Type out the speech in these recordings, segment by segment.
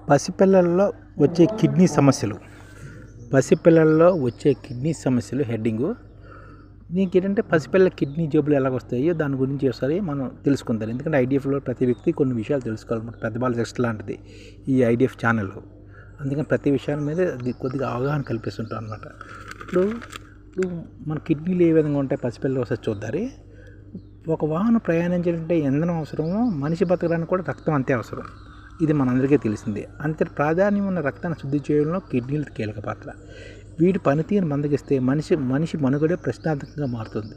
పసిపిల్లల్లో వచ్చే కిడ్నీ సమస్యలు. పసిపిల్లల్లో వచ్చే కిడ్నీ సమస్యలు హెడ్డింగు. దీనికి ఏంటంటే పసిపిల్లల కిడ్నీ జబ్బులు ఎలాగ వస్తాయో దాని గురించి ఒకసారి మనం తెలుసుకుందాం. ఎందుకంటే ఐడిఎఫ్లో ప్రతి వ్యక్తి కొన్ని విషయాలు తెలుసుకోవాలన్నమాట. పెద్ద బాల టెస్ట్ లాంటిది ఈ ఐడిఎఫ్ ఛానల్లో. అందుకని ప్రతి విషయాల మీద కొద్దిగా అవగాహన కల్పిస్తుంటాం అనమాట. ఇప్పుడు మన కిడ్నీలు ఏ విధంగా ఉంటాయి పసిపిల్లలు ఒకసారి చూద్దారి. ఒక వాహనం ప్రయాణించాలంటే ఇంధనం అవసరమో మనిషి బతకడానికి కూడా రక్తం అంతే అవసరం. ఇది మనందరికీ తెలిసిందే. అంతే ప్రాధాన్యం ఉన్న రక్తాన్ని శుద్ధి చేయడంలో కిడ్నీలు కీలక పాత్ర. వీటి పనితీరు మందగిస్తే మనిషి మనుగడే ప్రశ్నార్థకంగా మారుతుంది.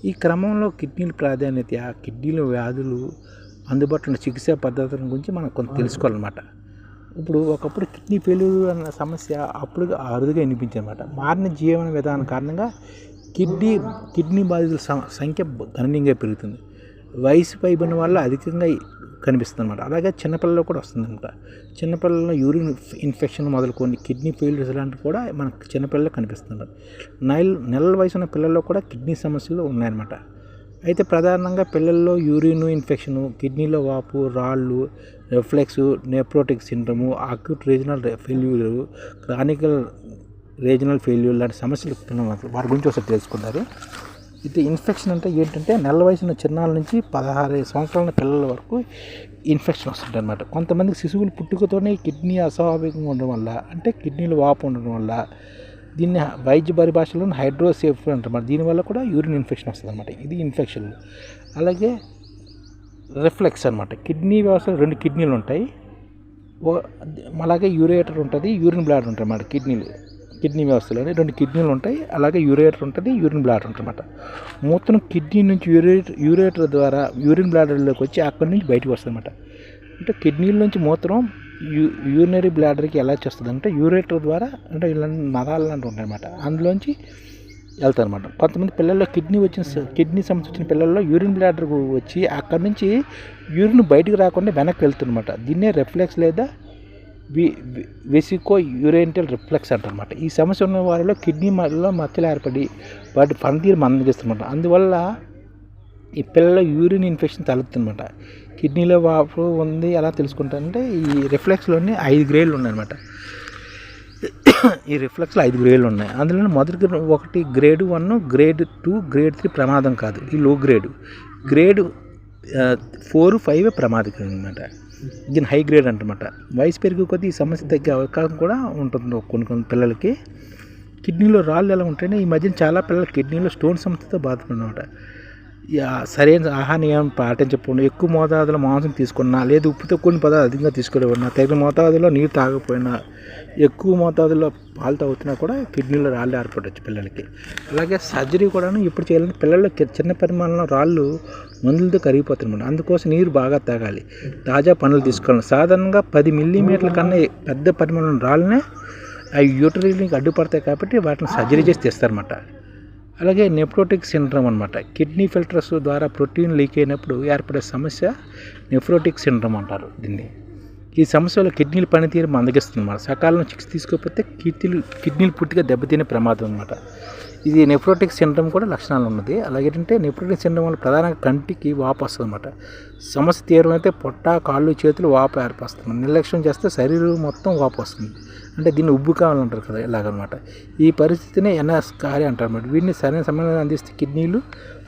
ఈ క్రమంలో కిడ్నీల ప్రాధాన్యత, కిడ్నీల వ్యాధులు, అందుబాటులో ఉన్న చికిత్సా పద్ధతుల గురించి మనం కొంత తెలుసుకోవాలన్నమాట. ఇప్పుడు ఒకప్పుడు కిడ్నీ ఫెయిల్యూర్ అన్న సమస్య అప్పుడు అరుదుగా వినిపించనమాట. మారిన జీవన విధానం కారణంగా కిడ్నీ బాధితుల సంఖ్య గణనీయంగా పెరుగుతుంది. వయసు పైబడిన వల్ల అధికంగా కనిపిస్తుంది అనమాట. అలాగే చిన్నపిల్లల్లో కూడా వస్తుందన్నమాట. చిన్నపిల్లల్లో యూరిన్ ఇన్ఫెక్షన్ మొదలుకొని కిడ్నీ ఫెయిల్యూర్స్ లాంటివి కూడా మనకు చిన్నపిల్లల్లో కనిపిస్తున్నారు. నెలల వయసు ఉన్న పిల్లల్లో కూడా కిడ్నీ సమస్యలు ఉన్నాయన్నమాట. అయితే ప్రధానంగా పిల్లల్లో యూరిన్ ఇన్ఫెక్షను, కిడ్నీలో వాపు, రాళ్ళు, reflex, nephrotic syndrome, acute regional failure, Chronicle regional failure లాంటి సమస్యలు వాటి గురించి ఒకసారి తెలుసుకున్నారు. ఇది ఇన్ఫెక్షన్ అంటే ఏంటంటే నెల వయసున్న చిన్నాల నుంచి 16 సంవత్సరాల పిల్లల వరకు ఇన్ఫెక్షన్ వస్తుంటాయి అన్నమాట. కొంతమందికి శిశువులు పుట్టుకతోనే కిడ్నీ అస్వాభావికంగా ఉండడం వల్ల, అంటే కిడ్నీలు వాపు ఉండడం వల్ల, దీన్ని వైద్య పరిభాషలో హైడ్రోసెఫ్ అంటారు. దీనివల్ల కూడా యూరిన్ ఇన్ఫెక్షన్ వస్తుంది అనమాట. ఇది ఇన్ఫెక్షన్. అలాగే రిఫ్లెక్స్ అనమాట. కిడ్నీ వ్యవస్థలో 2 కిడ్నీలు ఉంటాయి. అలాగే యూరేటర్ ఉంటుంది, యూరిన్ బ్లాడర్ ఉంటుంది అన్నమాట. కిడ్నీ వ్యవస్థలోనే 2 కిడ్నీలు ఉంటాయి. అలాగే యూరేటర్ ఉంటుంది, యూరిన్ బ్లాడర్ ఉంటుంది అన్నమాట. మూత్రం కిడ్నీ నుంచి యూరేటర్ ద్వారా యూరిన్ బ్లాడర్లోకి వచ్చి అక్కడి నుంచి బయటకు వస్తుంది అన్నమాట. అంటే కిడ్నీల నుంచి మూత్రం యూరినరీ బ్లాడర్కి ఎలా చేస్తుంది అంటే యూరేటర్ ద్వారా, అంటే ఇలాంటి నరాలు లాంటివి ఉంటాయన్నమాట. అందులోంచి వెళ్తాయి అనమాట. కొంతమంది పిల్లల్లో కిడ్నీ సమస్య వచ్చిన పిల్లల్లో యూరిన్ బ్లాడర్ వచ్చి అక్కడి నుంచి యూరిన్ బయటకు రాకుండా వెనక్కి వెళ్తుందన్నమాట. దీన్నే రిఫ్లెక్స్ లేదా వెసికో యూరినల్ రిఫ్లెక్స్ అంటారన్నమాట. ఈ సమస్య ఉన్న వారిలో కిడ్నీలో మచ్చలు ఏర్పడి వాటి పనితీరు మందగిస్తుందన్నమాట. అందువల్ల ఈ పిల్లల యూరిన్ ఇన్ఫెక్షన్ తలెత్తుందన్నమాట. కిడ్నీలో వాపు ఉంది ఎలా తెలుసుకుంటారంటే ఈ రిఫ్లెక్స్లోనే 5 గ్రేడ్లు ఉన్నాయన్నమాట. ఈ రిఫ్లెక్స్లో 5 గ్రేడ్లు ఉన్నాయి. అందులో మొదటి 1 గ్రేడ్ 1, గ్రేడ్ 2, గ్రేడ్ 3 ప్రమాదం కాదు, ఈ లో గ్రేడ్ 4, 5 ప్రమాదకరం అనమాట. దీన్ని హై గ్రేడ్ అంటమాట. వయసు పెరిగే కొద్దీ ఈ సమస్య తగ్గే అవకాశం కూడా ఉంటుంది కొన్ని పిల్లలకి. కిడ్నీలో రాళ్ళు ఎలా ఉంటాయంటే ఈ మధ్యన చాలా పిల్లలు కిడ్నీలో స్టోన్ సమస్యతో బాధపడినమాట. సరైన ఆహార నియమం పాటించకపోయినా, ఎక్కువ మోతాదులో మాంసం తీసుకున్నా, లేదా ఉప్పుతో కొన్ని పదార్థాలు అధికంగా తీసుకోవడం, తగిన మోతాదులో నీరు తాగకపోయినా, ఎక్కువ మోతాదులో పాలు తాగుతున్నా కూడా కిడ్నీలో రాళ్ళు ఏర్పడవచ్చు పిల్లలకి. అలాగే సర్జరీ కూడా ఇప్పుడు చేయాలంటే పిల్లల్లో చిన్న పరిమాణంలో రాళ్ళు మందులతో కరిగిపోతున్నమాట. అందుకోసం నీరు బాగా తాగాలి, తాజా పండ్లు తీసుకోవాలి. సాధారణంగా 10 మిల్లీమీటర్ల కన్నా పెద్ద పరిమాణం రాళ్ళనే అవి యూటరీకి అడ్డుపడతాయి కాబట్టి వాటిని సర్జరీ చేసి తెస్తారన్నమాట. అలాగే నెఫ్రోటిక్ సిండ్రోమ్ అనమాట. కిడ్నీ ఫిల్టర్స్ ద్వారా ప్రోటీన్ లీక్ అయినప్పుడు ఏర్పడే సమస్య నెఫ్రోటిక్ సిండ్రోమ్ అంటారు దీన్ని. ఈ సమస్యలో కిడ్నీల పనితీరు మందగిస్తుంది అన్నమాట. సకాలంలో చికిత్స తీసుకోకపోతే కిడ్నీలు పూర్తిగా దెబ్బతినే ప్రమాదం అనమాట. ఇది నెఫ్రోటిక్ సిండ్రోమ్ కూడా లక్షణాలు ఉన్నది. అలాగేంటంటే నెఫ్రోటిక్ సిండ్రోమ్ వల్ల ప్రధానంగా కంటికి వాపు వస్తుంది అన్నమాట. సమస్య తీవ్రమైతే పొట్ట, కాళ్ళు, చేతులు వాపు ఏర్పరుస్తుంది. నిర్లక్ష్యం చేస్తే శరీరం మొత్తం వాపు వస్తుంది. అంటే దీన్ని ఉబ్బు కావాలంటారు కదా, ఇలాగనమాట. ఈ పరిస్థితిని ఎన్ఎస్కారి అంటారు అన్నమాట. వీటిని సరైన సమయంలో అందిస్తే కిడ్నీలు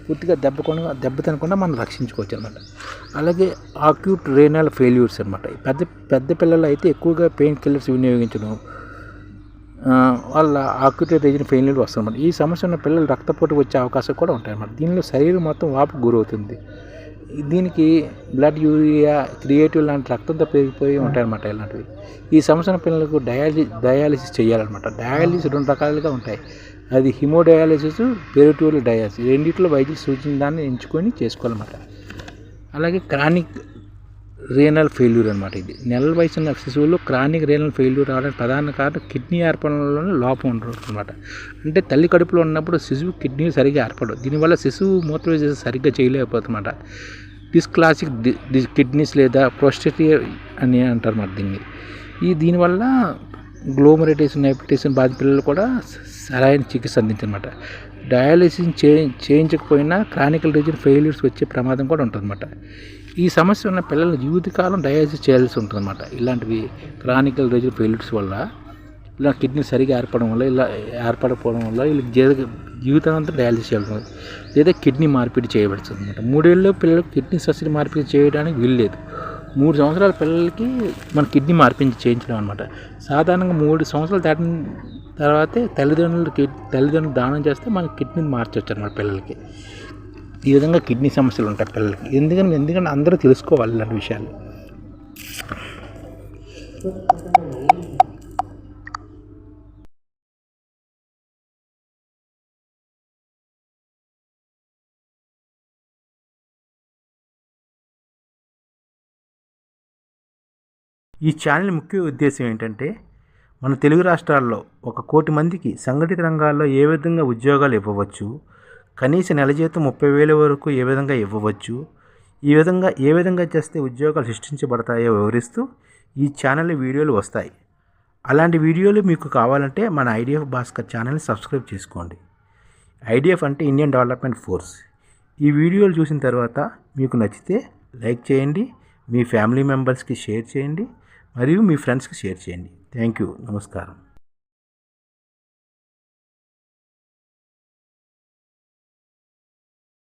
పూర్తిగా దెబ్బతినకుండా మనం రక్షించుకోవచ్చు అనమాట. అలాగే అక్యూట్ రీనల్ ఫెయిల్యూర్స్ అనమాట. పెద్ద పిల్లలు అయితే ఎక్కువగా పెయిన్ కిల్లర్స్ వినియోగించడం వల్ల అక్యూట్ రీజనల్ ఫెయిల్యూర్ వస్తుందన్నమాట. ఈ సమస్య ఉన్న పిల్లలు రక్తపోటు వచ్చే అవకాశం కూడా ఉంటాయన్నమాట. దీనిలో శరీరం మొత్తం వాపు గురవుతుంది. దీనికి బ్లడ్, యూరియా, క్రియేటివ్ లాంటి రక్తంతో పెరిగిపోయి ఉంటాయన్నమాట ఇలాంటివి. ఈ సమస్య ఉన్న పిల్లలకు డయాలిసిస్ చేయాలన్నమాట. డయాలిసిస్ 2 రకాలుగా ఉంటాయి. అది హిమోడయాలిసిస్, పెరిటోరియల్ డయాలిసిస్. రెండిట్లో వైద్యులు సూచించిన దాన్ని ఎంచుకొని చేసుకోవాలన్నమాట. అలాగే క్రానిక్ రీనల్ ఫెయిల్యూర్ అనమాట. ఇది నెలల వయసు ఉన్న శిశువుల్లో క్రానిక్ రీనల్ ఫెయిల్యూర్ రావడానికి ప్రధాన కారణం కిడ్నీ ఏర్పడంలోనే లోపం ఉంటుంది అనమాట. అంటే తల్లి కడుపులో ఉన్నప్పుడు శిశువు కిడ్నీలు సరిగ్గా ఏర్పడవు. దీనివల్ల శిశువు మూత్ర విసర్జన సరిగ్గా చేయలేకపోతుందన్నమాట. డిస్క్లాసిక్ కిడ్నీస్ లేదా ప్రోస్టేట్ అని అంటారు అన్నమాట దీన్ని. దీనివల్ల గ్లోమరేటేషన్, హైపర్టెన్షన్ బాధిత పిల్లలు కూడా సరైన చికిత్స అందించనమాట. డయాలిసిస్ చేయించకపోయినా క్రానికల్ రీజన్ ఫెయిల్యూర్స్ వచ్చే ప్రమాదం కూడా ఉంటుందన్నమాట. ఈ సమస్య ఉన్న పిల్లలు జీవితకాలం డయాలసిస్ చేయాల్సి ఉంటుంది అన్నమాట. ఇలాంటివి క్రానికల్ రేజర్ ఫెయిల్యూర్స్ వల్ల, ఇలా కిడ్నీ సరిగా ఏర్పడకపోవడం వల్ల వీళ్ళకి జీవితాంతం డయాలసిస్ చేయాలి లేదా కిడ్నీ మార్పిడి చేయబడుతుంది అన్నమాట. 3 ఏళ్ళలో పిల్లలకు కిడ్నీ సర్జరీ మార్పిడి చేయడానికి వీలు లేదు. 3 సంవత్సరాల పిల్లలకి మన కిడ్నీ మార్పిడి చేయించడం అనమాట. సాధారణంగా 3 సంవత్సరాలు దాటిన తర్వాతే తల్లిదండ్రులు దానం చేస్తే మన కిడ్నీని మార్చవచ్చు అన్నమాట పిల్లలకి. ఈ విధంగా కిడ్నీ సమస్యలు ఉంటాయి పిల్లలకి. ఎందుకంటే అందరూ తెలుసుకోవాలి ఇలాంటి విషయాలు. ఈ ఛానల్ ముఖ్య ఉద్దేశం ఏంటంటే, మన తెలుగు రాష్ట్రాల్లో 1 కోటి మందికి సంఘటిత రంగాల్లో ఏ విధంగా ఉద్యోగాలు ఇవ్వవచ్చు, కనీస నెల జీతం 30,000 వరకు ఏ విధంగా ఇవ్వవచ్చు, ఏ విధంగా చేస్తే ఉద్యోగాలు సృష్టించబడతాయో వివరిస్తూ ఈ ఛానల్ వీడియోలు వస్తాయి. అలాంటి వీడియోలు మీకు కావాలంటే మన ఐడిఎఫ్ భాస్కర్ ఛానల్ని సబ్స్క్రైబ్ చేసుకోండి. ఐడిఎఫ్ అంటే ఇండియన్ డెవలప్మెంట్ ఫోర్స్. ఈ వీడియోలు చూసిన తర్వాత మీకు నచ్చితే లైక్ చేయండి, మీ ఫ్యామిలీ మెంబర్స్కి షేర్ చేయండి, మరియు మీ ఫ్రెండ్స్కి షేర్ చేయండి. Thank you. నమస్కారం.